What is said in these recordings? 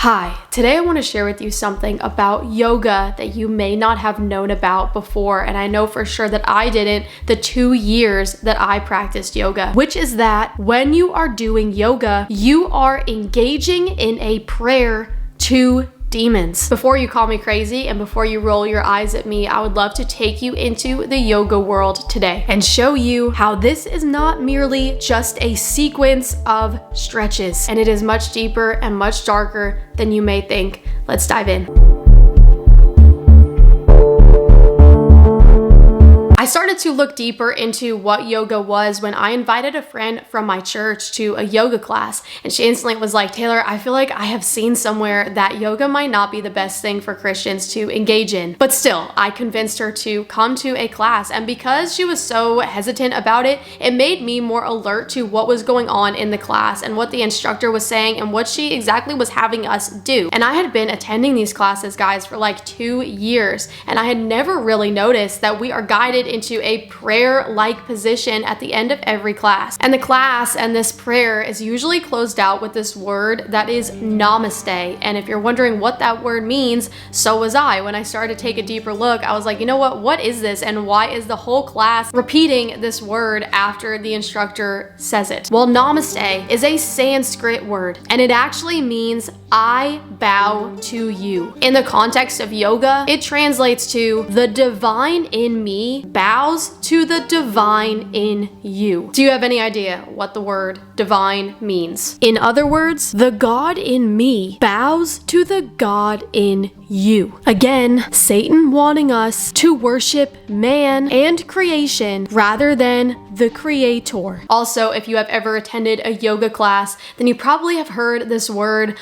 Hi, today I want to share with you something about yoga that you may not have known about before, and I know for sure that I didn't the 2 years that I practiced yoga, which is that when you are doing yoga, you are engaging in a prayer to demons. Before you call me crazy and before you roll your eyes at me, I would love to take you into the yoga world today and show you how this is not merely just a sequence of stretches, and it is much deeper and much darker than you may think. Let's dive in. I started to look deeper into what yoga was when I invited a friend from my church to a yoga class, and she instantly was like, Taylor, I feel like I have seen somewhere that yoga might not be the best thing for Christians to engage in. But still, I convinced her to come to a class, and because she was so hesitant about it, it made me more alert to what was going on in the class and what the instructor was saying and what she exactly was having us do. And I had been attending these classes, guys, for like 2 years, and I had never really noticed that we are guided into a prayer-like position at the end of every class. And the class and this prayer is usually closed out with this word that is namaste. And if you're wondering what that word means, so was I. When I started to take a deeper look, I was like, you know what is this? And why is the whole class repeating this word after the instructor says it? Well, namaste is a Sanskrit word, and it actually means I bow to you. In the context of yoga, it translates to the divine in me bows to the divine in you. Do you have any idea what the word divine means? In other words, the God in me bows to the God in you. Again, Satan wanting us to worship man and creation rather than the creator. Also, if you have ever attended a yoga class, then you probably have heard this word,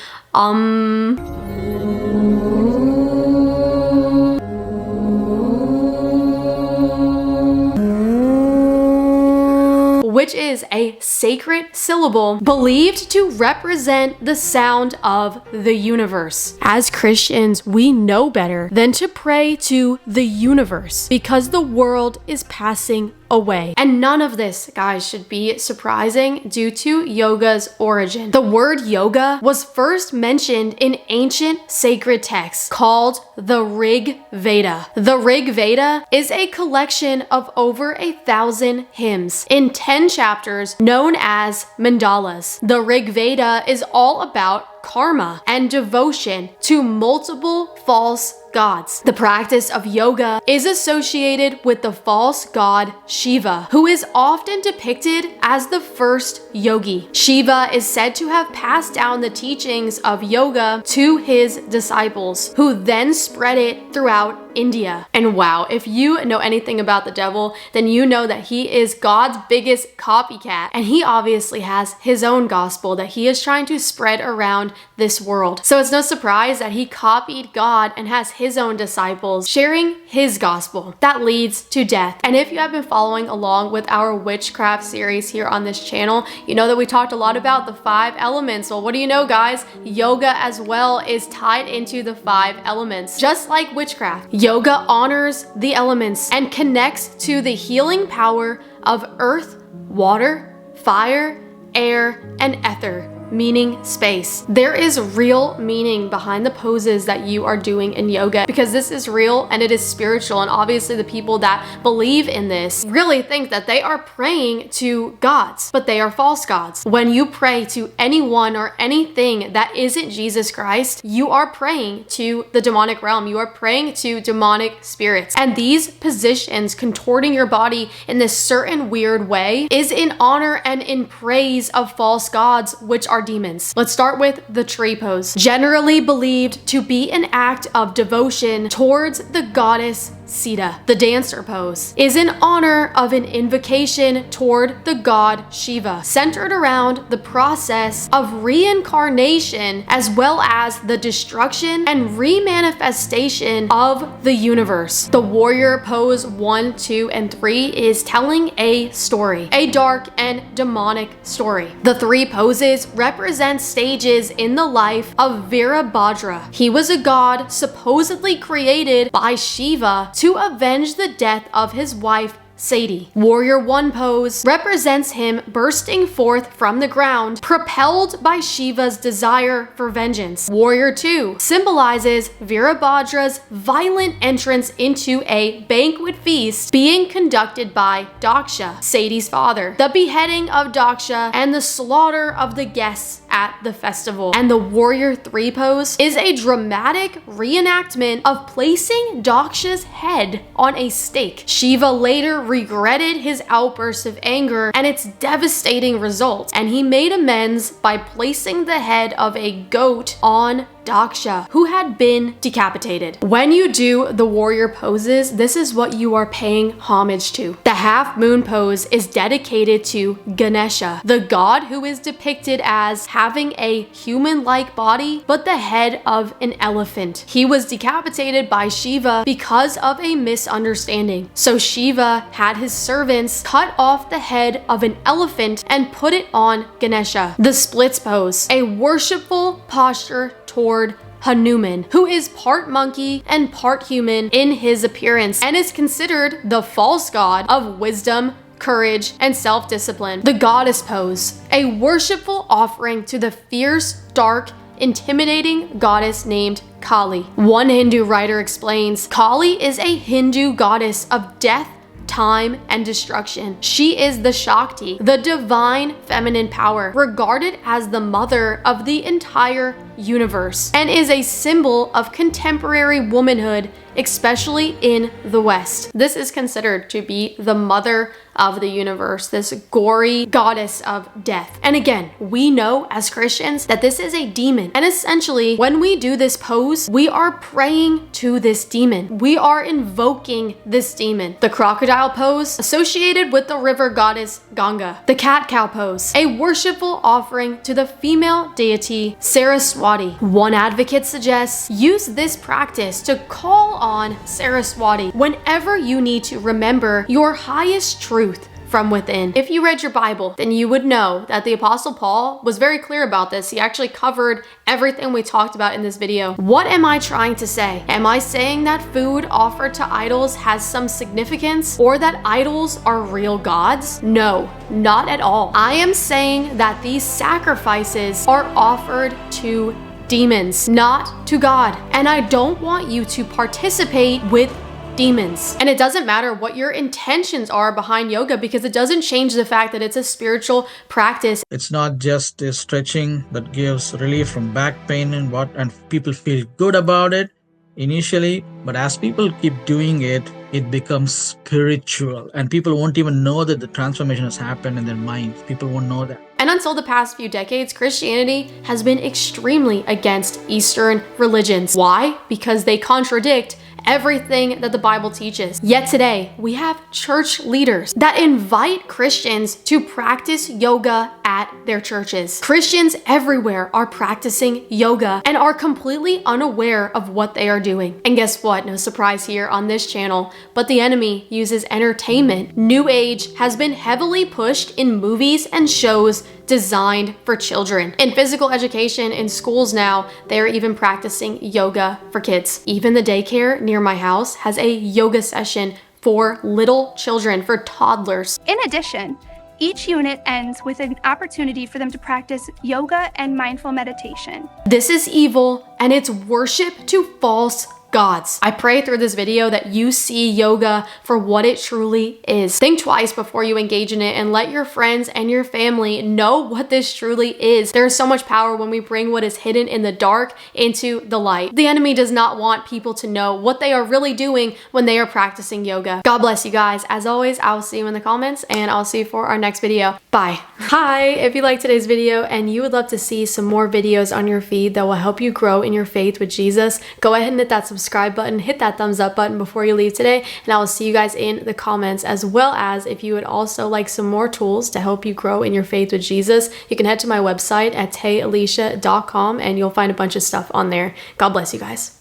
which is a sacred syllable believed to represent the sound of the universe. As Christians, we know better than to pray to the universe because the world is passing away. And none of this, guys, should be surprising due to yoga's origin. The word yoga was first mentioned in ancient sacred texts called the Rig Veda. The Rig Veda is a collection of over 1,000 hymns in 10 chapters known as mandalas. The Rig Veda is all about karma and devotion to multiple false gods. The practice of yoga is associated with the false god Shiva, who is often depicted as the first yogi. Shiva is said to have passed down the teachings of yoga to his disciples, who then spread it throughout India. And wow, if you know anything about the devil, then you know that he is God's biggest copycat, and he obviously has his own gospel that he is trying to spread around this world. So it's no surprise that he copied God and has his own disciples sharing his gospel. That leads to death. And if you have been following along with our witchcraft series here on this channel, you know that we talked a lot about the 5 elements. Well, what do you know, guys? Yoga as well is tied into the 5 elements. Just like witchcraft, yoga honors the elements and connects to the healing power of earth, water, fire, air, and ether, meaning space. There is real meaning behind the poses that you are doing in yoga because this is real and it is spiritual, and obviously the people that believe in this really think that they are praying to gods, but they are false gods. When you pray to anyone or anything that isn't Jesus Christ, you are praying to the demonic realm. You are praying to demonic spirits, and these positions contorting your body in this certain weird way is in honor and in praise of false gods, which are demons. Let's start with the tree pose. Generally believed to be an act of devotion towards the goddess Sita. The dancer pose is in honor of an invocation toward the god Shiva, centered around the process of reincarnation as well as the destruction and remanifestation of the universe. The warrior pose 1, 2, and 3 is telling a story, a dark and demonic story. The 3 poses represent stages in the life of Virabhadra. He was a god supposedly created by Shiva to avenge the death of his wife Sadie. Warrior 1 pose represents him bursting forth from the ground, propelled by Shiva's desire for vengeance. Warrior 2 symbolizes Virabhadra's violent entrance into a banquet feast being conducted by Daksha, Sadie's father, the beheading of Daksha, and the slaughter of the guests at the festival. And the Warrior 3 pose is a dramatic reenactment of placing Daksha's head on a stake. Shiva later regretted his outburst of anger and its devastating results, and he made amends by placing the head of a goat on Daksha, who had been decapitated. When you do the warrior poses, this is what you are paying homage to. The half moon pose is dedicated to Ganesha, the god who is depicted as having a human-like body but the head of an elephant. He was decapitated by Shiva because of a misunderstanding. So Shiva had his servants cut off the head of an elephant and put it on Ganesha. The splits pose, a worshipful posture toward Hanuman, who is part monkey and part human in his appearance and is considered the false god of wisdom, courage, and self-discipline. The goddess pose, a worshipful offering to the fierce, dark, intimidating goddess named Kali. One Hindu writer explains, Kali is a Hindu goddess of death, time, and destruction. She is the Shakti, the divine feminine power, regarded as the mother of the entire universe, and is a symbol of contemporary womanhood, especially in the West. This is considered to be the mother of the universe, this gory goddess of death. And again, we know as Christians that this is a demon. And essentially, when we do this pose, we are praying to this demon. We are invoking this demon. The crocodile pose, associated with the river goddess Ganga. The cat cow pose, a worshipful offering to the female deity Saraswati. One advocate suggests use this practice to call on Saraswati whenever you need to remember your highest truth from within. If you read your Bible, then you would know that the Apostle Paul was very clear about this. He actually covered everything we talked about in this video. What am I trying to say? Am I saying that food offered to idols has some significance or that idols are real gods? No, not at all. I am saying that these sacrifices are offered to demons, not to God. And I don't want you to participate with demons. And it doesn't matter what your intentions are behind yoga, because it doesn't change the fact that it's a spiritual practice. It's not just a stretching that gives relief from back pain and people feel good about it initially, but as people keep doing it, it becomes spiritual and people won't even know that the transformation has happened in their minds. People won't know that. And until the past few decades, Christianity has been extremely against Eastern religions. Why? Because they contradict everything that the Bible teaches. Yet today, we have church leaders that invite Christians to practice yoga at their churches. Christians everywhere are practicing yoga and are completely unaware of what they are doing. And guess what? No surprise here on this channel, but the enemy uses entertainment. New Age has been heavily pushed in movies and shows designed for children. In physical education in schools now, they are even practicing yoga for kids. Even the daycare near my house has a yoga session for little children, for toddlers. In addition, each unit ends with an opportunity for them to practice yoga and mindful meditation. This is evil, and it's worship to false gods. I pray through this video that you see yoga for what it truly is. Think twice before you engage in it and let your friends and your family know what this truly is. There is so much power when we bring what is hidden in the dark into the light. The enemy does not want people to know what they are really doing when they are practicing yoga. God bless you guys. As always, I'll see you in the comments and I'll see you for our next video. Bye. Hi, if you liked today's video and you would love to see some more videos on your feed that will help you grow in your faith with Jesus, go ahead and hit that subscribe button, hit that thumbs up button before you leave today, and I will see you guys in the comments. As well as if you would also like some more tools to help you grow in your faith with Jesus, you can head to my website at tayalicia.com and you'll find a bunch of stuff on there. God bless you guys.